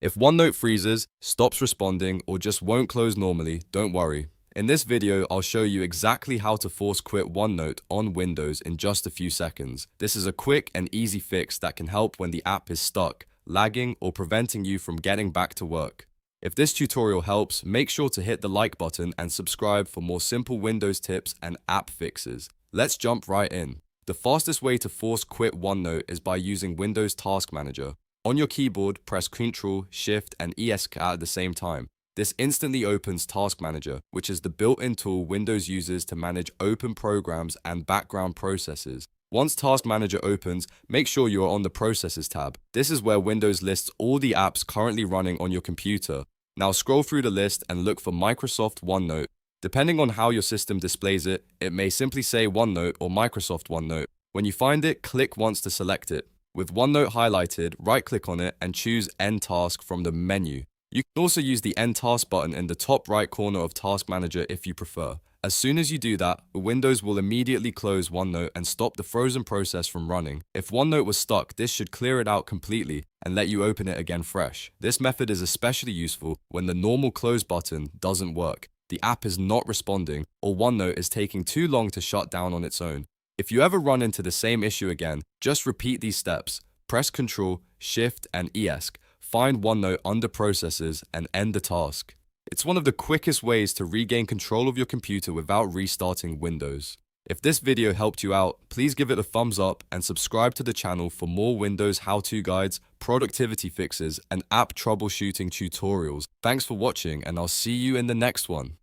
If OneNote freezes, stops responding, or just won't close normally, don't worry. In this video, I'll show you exactly how to force quit OneNote on Windows in just a few seconds. This is a quick and easy fix that can help when the app is stuck, lagging, or preventing you from getting back to work. If this tutorial helps, make sure to hit the like button and subscribe for more simple Windows tips and app fixes. Let's jump right in. The fastest way to force quit OneNote is by using Windows Task Manager. On your keyboard, press Ctrl Shift and Esc at the same time. This instantly opens Task Manager, which is the built-in tool Windows uses to manage open programs and background processes. Once Task Manager opens, make sure you are on the Processes tab. This is where Windows lists all the apps currently running on your computer. Now scroll through the list and look for Microsoft OneNote. Depending on how your system displays it, it may simply say OneNote or Microsoft OneNote. When you find it, click once to select it. With OneNote highlighted, right-click on it and choose End Task from the menu. You can also use the End Task button in the top right corner of Task Manager if you prefer. As soon as you do that, Windows will immediately close OneNote and stop the frozen process from running. If OneNote was stuck, this should clear it out completely and let you open it again fresh. This method is especially useful when the normal close button doesn't work, the app is not responding, or OneNote is taking too long to shut down on its own. If you ever run into the same issue again, just repeat these steps. Press Ctrl, Shift, and Esc. Find OneNote under Processes and end the task. It's one of the quickest ways to regain control of your computer without restarting Windows. If this video helped you out, please give it a thumbs up and subscribe to the channel for more Windows how-to guides, productivity fixes, and app troubleshooting tutorials. Thanks for watching, and I'll see you in the next one.